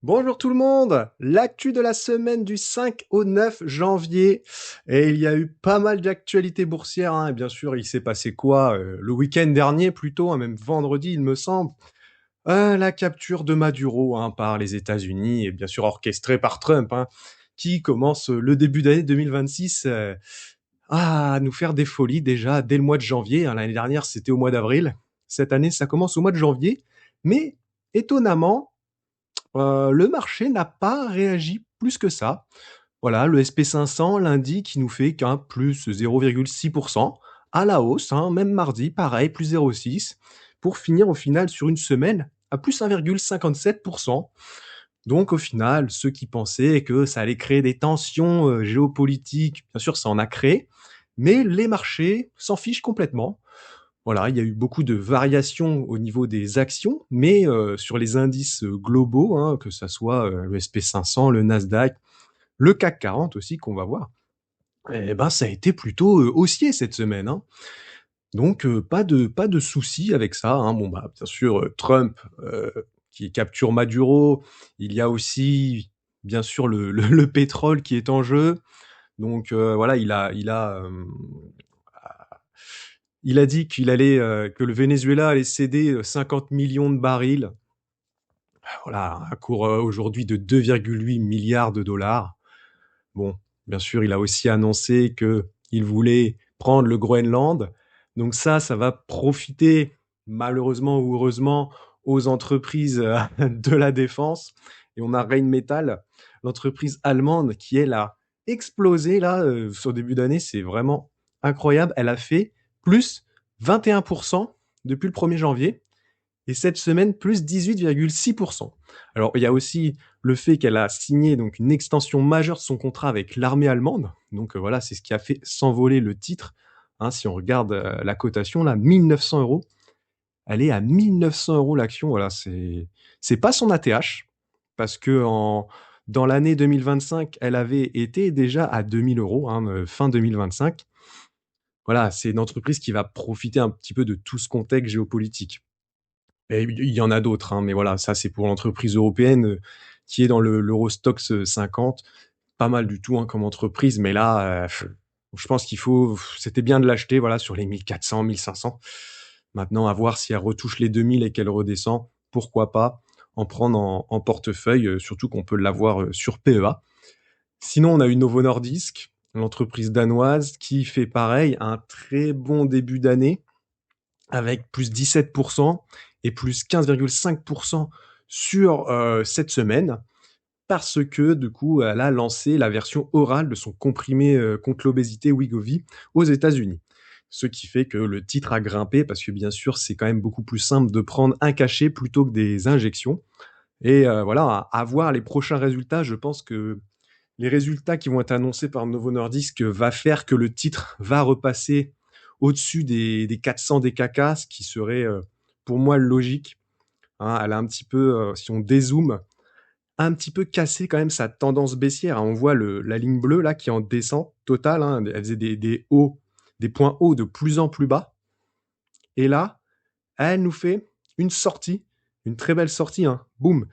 Bonjour tout le monde, l'actu de la semaine du 5 au 9 janvier. Et il y a eu pas mal d'actualités boursières, hein. Et bien sûr, il s'est passé quoi le week-end dernier plutôt, hein, même vendredi il me semble. La capture de Maduro, hein, par les États-Unis et bien sûr orchestrée par Trump, hein, qui commence le début d'année 2026 à nous faire des folies déjà dès le mois de janvier, hein. L'année dernière c'était au mois d'avril. Cette année ça commence au mois de janvier. Mais étonnamment, le marché n'a pas réagi plus que ça. Voilà, le SP500 lundi qui nous fait qu'un plus 0,6% à la hausse, hein, même mardi, pareil, plus 0,6, pour finir au final sur une semaine à plus 1,57%. Donc au final, ceux qui pensaient que ça allait créer des tensions géopolitiques, bien sûr ça en a créé, mais les marchés s'en fichent complètement. Voilà, il y a eu beaucoup de variations au niveau des actions, mais sur les indices globaux, hein, que ça soit le SP500, le Nasdaq, le CAC 40 aussi qu'on va voir, eh ben ça a été plutôt haussier cette semaine, hein. Donc pas de soucis avec ça, hein. Bon bah bien sûr Trump qui capture Maduro, il y a aussi bien sûr le pétrole qui est en jeu. Donc voilà, il a dit qu'il allait que le Venezuela allait céder 50 millions de barils. Voilà, un cours aujourd'hui de 2,8 milliards de dollars. Bon, bien sûr, il a aussi annoncé que il voulait prendre le Groenland. Donc ça va profiter malheureusement ou heureusement aux entreprises de la défense. Et on a Rheinmetall, l'entreprise allemande qui elle a explosé là sur début d'année, c'est vraiment incroyable. Elle a fait plus 21% depuis le 1er janvier et cette semaine plus 18,6%. Alors il y a aussi le fait qu'elle a signé donc une extension majeure de son contrat avec l'armée allemande. Donc voilà, c'est ce qui a fait s'envoler le titre. Hein, si on regarde la cotation là, 1900 euros, elle est à 1900 euros l'action. Voilà, c'est pas son ATH parce que dans l'année 2025, elle avait été déjà à 2000 euros, hein, fin 2025. Voilà, c'est une entreprise qui va profiter un petit peu de tout ce contexte géopolitique. Et il y en a d'autres, hein, mais voilà, ça c'est pour l'entreprise européenne qui est dans l'Eurostoxx 50. Pas mal du tout, hein, comme entreprise, mais là, je pense c'était bien de l'acheter, voilà, sur les 1400, 1500. Maintenant, à voir si elle retouche les 2000 et qu'elle redescend, pourquoi pas en prendre en portefeuille, surtout qu'on peut l'avoir sur PEA. Sinon, on a eu Novo Nordisk, l'entreprise danoise, qui fait pareil, un très bon début d'année avec plus 17% et plus 15,5% sur cette semaine parce que du coup, elle a lancé la version orale de son comprimé contre l'obésité Wegovy aux États-Unis. Ce qui fait que le titre a grimpé parce que bien sûr, c'est quand même beaucoup plus simple de prendre un cachet plutôt que des injections. Et voilà, à voir les prochains résultats, je pense que les résultats qui vont être annoncés par Novo Nordisk va faire que le titre va repasser au-dessus des 400 des CAC, ce qui serait pour moi logique. Hein, elle a un petit peu, si on dézoome, un petit peu cassé quand même sa tendance baissière, hein. On voit la ligne bleue là qui est en descente totale, hein. Elle faisait des hauts, des points hauts de plus en plus bas. Et là, elle nous fait une sortie, une très belle sortie, hein. Boum.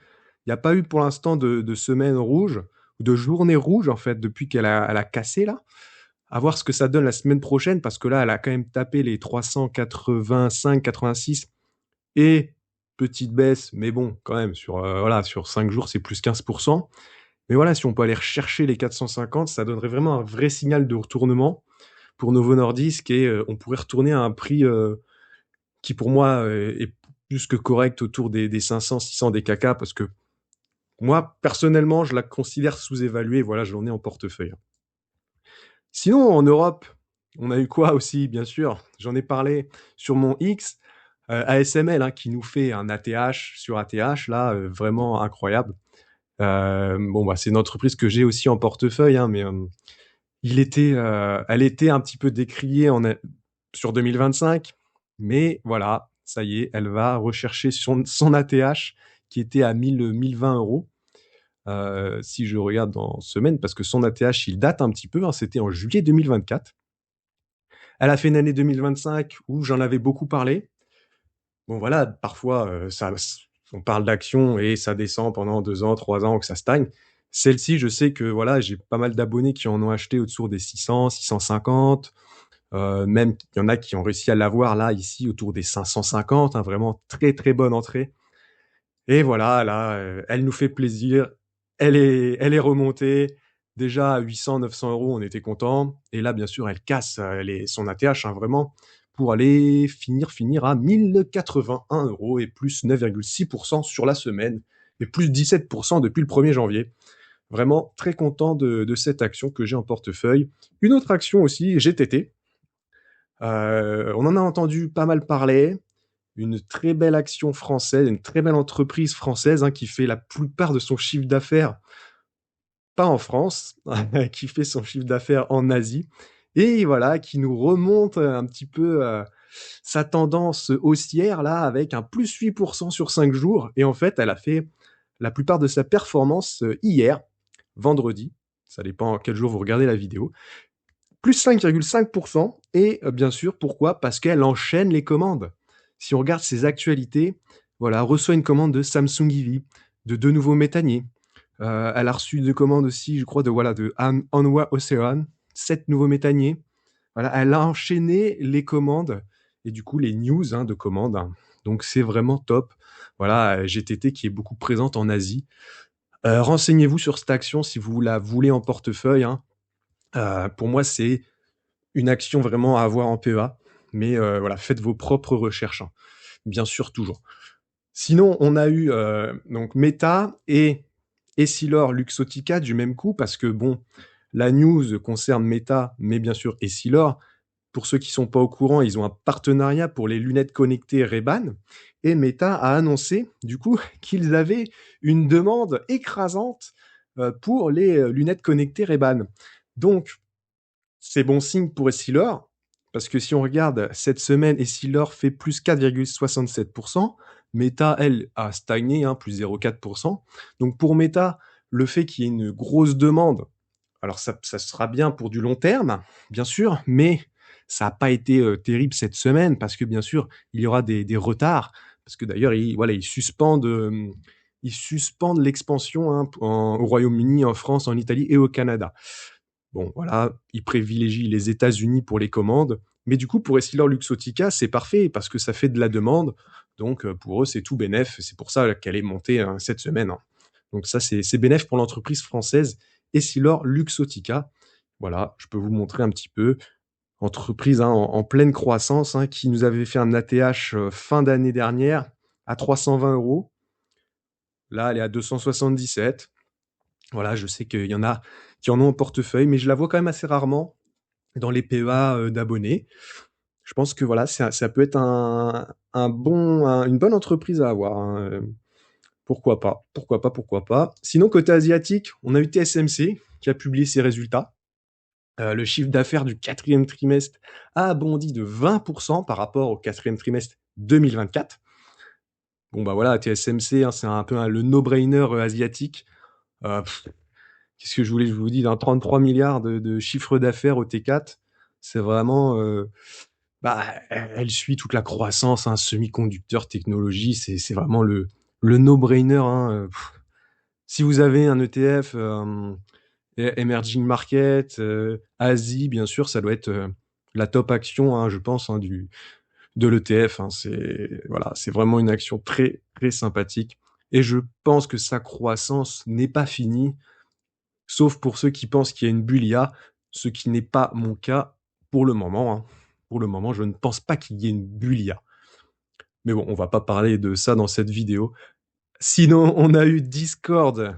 Il n'y a pas eu pour l'instant de semaine rouge, ou de journée rouge en fait, depuis elle a cassé là. À voir ce que ça donne la semaine prochaine, parce que là, elle a quand même tapé les 385, 86, et petite baisse, mais bon, quand même, sur 5 jours, c'est plus 15%. Mais voilà, si on peut aller rechercher les 450, ça donnerait vraiment un vrai signal de retournement pour Novo Nordisk et on pourrait retourner à un prix qui pour moi est plus que correct autour des 500, 600 des KK parce que moi, personnellement, je la considère sous-évaluée. Voilà, je l'en ai en portefeuille. Sinon, en Europe, on a eu quoi aussi, bien sûr. J'en ai parlé sur mon X, ASML, hein, qui nous fait un ATH sur ATH, là, vraiment incroyable. Bon, bah, c'est une entreprise que j'ai aussi en portefeuille, hein, mais elle était un petit peu décriée sur 2025, mais voilà, ça y est, elle va rechercher son ATH qui était à 1020 euros. Si je regarde dans semaine, parce que son ATH, il date un petit peu, hein, c'était en juillet 2024. Elle a fait une année 2025 où j'en avais beaucoup parlé. Bon voilà, parfois on parle d'actions et ça descend pendant 2 ans, 3 ans, que ça stagne. Celle-ci, je sais que voilà, j'ai pas mal d'abonnés qui en ont acheté autour des 600, 650, même il y en a qui ont réussi à l'avoir là, ici, autour des 550, hein, vraiment très, très bonne entrée. Et voilà, là, elle nous fait plaisir. Elle est remontée. Déjà à 800-900 euros, on était content. Et là, bien sûr, elle casse son ATH, hein, vraiment, pour aller finir à 1081 euros et plus 9,6% sur la semaine et plus 17% depuis le 1er janvier. Vraiment très content de cette action que j'ai en portefeuille. Une autre action aussi, GTT. On en a entendu pas mal parler. Une très belle action française, une très belle entreprise française, hein, qui fait la plupart de son chiffre d'affaires pas en France, qui fait son chiffre d'affaires en Asie, et voilà, qui nous remonte un petit peu sa tendance haussière là, avec un plus 8% sur 5 jours. Et en fait, elle a fait la plupart de sa performance hier, vendredi, ça dépend quel jour vous regardez la vidéo, plus 5,5%. Et bien sûr, pourquoi? Parce qu'elle enchaîne les commandes. Si on regarde ses actualités, voilà, reçoit une commande de Samsung EV, de 2 nouveaux méthaniers. Elle a reçu des commandes aussi, je crois, de Hanwha Ocean, 7 nouveaux méthaniers. Voilà, elle a enchaîné les commandes et du coup les news, hein, de commandes. Donc c'est vraiment top. Voilà, GTT qui est beaucoup présente en Asie. Renseignez-vous sur cette action si vous la voulez en portefeuille, hein. Pour moi, c'est une action vraiment à avoir en PEA. Mais voilà, faites vos propres recherches, hein. Bien sûr, toujours. Sinon, on a eu donc Meta et Essilor Luxottica du même coup, parce que bon, la news concerne Meta, mais bien sûr Essilor. Pour ceux qui sont pas au courant, ils ont un partenariat pour les lunettes connectées Ray-Ban, et Meta a annoncé du coup qu'ils avaient une demande écrasante pour les lunettes connectées Ray-Ban. Donc, c'est bon signe pour Essilor, parce que si on regarde cette semaine, Essilor fait plus 4,67%. Meta, elle, a stagné, hein, plus 0,4%. Donc pour Meta, le fait qu'il y ait une grosse demande, alors ça sera bien pour du long terme, bien sûr, mais ça n'a pas été terrible cette semaine, parce que bien sûr, il y aura des retards, parce que d'ailleurs, voilà, ils suspendent l'expansion, hein, au Royaume-Uni, en France, en Italie et au Canada. Bon, voilà, ils privilégient les États-Unis pour les commandes. Mais du coup, pour Essilor Luxottica, c'est parfait parce que ça fait de la demande. Donc, pour eux, c'est tout bénef. C'est pour ça qu'elle est montée, hein, cette semaine, hein. Donc ça, c'est bénef pour l'entreprise française Essilor Luxottica. Voilà, je peux vous montrer un petit peu. Entreprise, hein, en pleine croissance, hein, qui nous avait fait un ATH fin d'année dernière à 320 euros. Là, elle est à 277. Voilà, je sais qu'il y en a qui en ont en portefeuille, mais je la vois quand même assez rarement dans les PEA d'abonnés. Je pense que voilà, ça peut être une bonne entreprise à avoir, hein. Pourquoi pas, pourquoi pas, pourquoi pas. Sinon, côté asiatique, on a eu TSMC qui a publié ses résultats. Le chiffre d'affaires du quatrième trimestre a bondi de 20% par rapport au quatrième trimestre 2024. Bon bah voilà, TSMC, hein, c'est un peu le no-brainer asiatique. Euh, Qu'est-ce que je voulais, je vous dis, d'un 33 milliards de chiffre d'affaires au T4, c'est vraiment, bah, elle suit toute la croissance, hein, semi-conducteurs, technologie, c'est vraiment le no-brainer, hein. Si vous avez un ETF emerging market, Asie, bien sûr, ça doit être la top action, hein, je pense, hein, de l'ETF, hein. Voilà, c'est vraiment une action très très sympathique. Et je pense que sa croissance n'est pas finie, sauf pour ceux qui pensent qu'il y a une bulle IA, ce qui n'est pas mon cas pour le moment, hein. Pour le moment, je ne pense pas qu'il y ait une bulle IA. Mais bon, on va pas parler de ça dans cette vidéo. Sinon, on a eu Discord.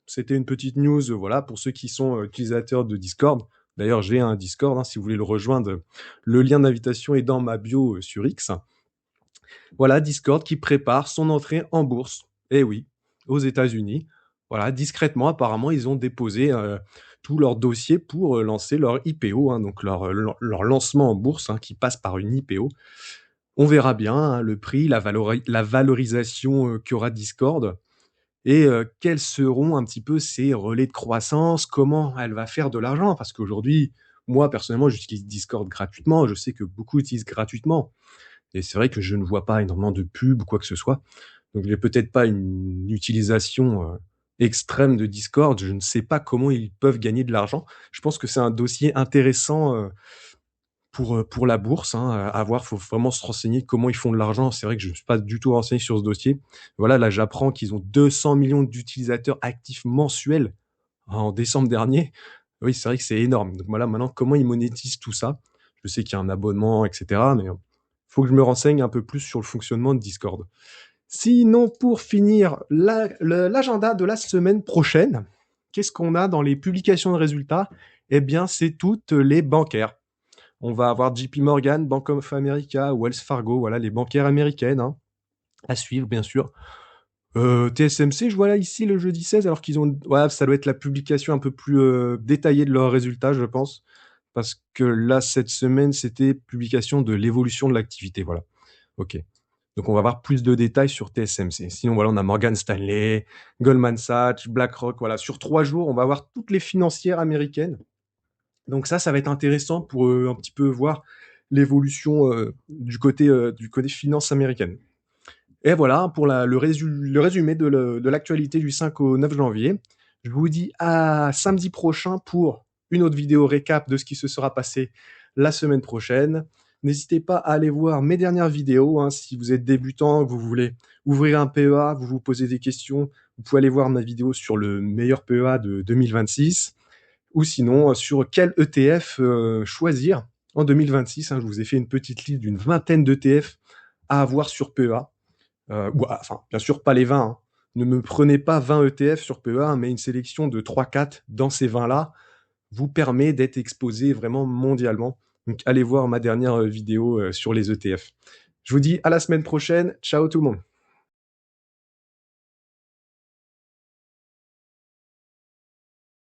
C'était une petite news, voilà, pour ceux qui sont utilisateurs de Discord. D'ailleurs, j'ai un Discord, hein, si vous voulez le rejoindre. Le lien d'invitation est dans ma bio sur X. Voilà, Discord qui prépare son entrée en bourse. Eh oui, aux États-Unis. Voilà, discrètement, apparemment, ils ont déposé tout leur dossier pour lancer leur IPO, hein, donc leur lancement en bourse, hein, qui passe par une IPO. On verra bien, hein, le prix, la valorisation qu'aura Discord, et quels seront un petit peu ses relais de croissance, comment elle va faire de l'argent. Parce qu'aujourd'hui, moi, personnellement, j'utilise Discord gratuitement. Je sais que beaucoup utilisent gratuitement. Et c'est vrai que je ne vois pas énormément de pubs ou quoi que ce soit. Donc il y a peut-être pas une utilisation, extrême de Discord. Je ne sais pas comment ils peuvent gagner de l'argent. Je pense que c'est un dossier intéressant, pour la bourse, hein, à voir. Faut vraiment se renseigner comment ils font de l'argent. C'est vrai que je ne suis pas du tout renseigné sur ce dossier. Voilà, là, j'apprends qu'ils ont 200 millions d'utilisateurs actifs mensuels en décembre dernier. Oui, c'est vrai que c'est énorme. Donc voilà, maintenant, comment ils monétisent tout ça? Je sais qu'il y a un abonnement, et cetera, mais faut que je me renseigne un peu plus sur le fonctionnement de Discord. Sinon, pour finir, l'agenda de la semaine prochaine, qu'est-ce qu'on a dans les publications de résultats? Eh bien, c'est toutes les bancaires. On va avoir JP Morgan, Bank of America, Wells Fargo, voilà les bancaires américaines, hein, à suivre bien sûr. TSMC, je vois là ici le jeudi 16, alors qu'ils ont, ouais, ça doit être la publication un peu plus détaillée de leurs résultats, je pense, parce que là cette semaine c'était publication de l'évolution de l'activité, voilà. Ok. Donc on va avoir plus de détails sur TSMC. Sinon voilà, on a Morgan Stanley, Goldman Sachs, BlackRock, voilà. Sur 3 jours, on va avoir toutes les financières américaines. Donc ça va être intéressant pour un petit peu voir l'évolution du côté finance américaine. Et voilà pour le résumé de l'actualité du 5 au 9 janvier. Je vous dis à samedi prochain pour une autre vidéo récap de ce qui se sera passé la semaine prochaine. N'hésitez pas à aller voir mes dernières vidéos, hein, si vous êtes débutant, que vous voulez ouvrir un PEA, vous vous posez des questions, vous pouvez aller voir ma vidéo sur le meilleur PEA de 2026 ou sinon sur quel ETF choisir en 2026. Hein, je vous ai fait une petite liste d'une vingtaine d'ETF à avoir sur PEA. Enfin, bien sûr, pas les 20. Hein. Ne me prenez pas 20 ETF sur PEA, mais une sélection de 3-4 dans ces 20-là vous permet d'être exposé vraiment mondialement. Donc allez voir ma dernière vidéo sur les ETF. Je vous dis à la semaine prochaine. Ciao tout le monde.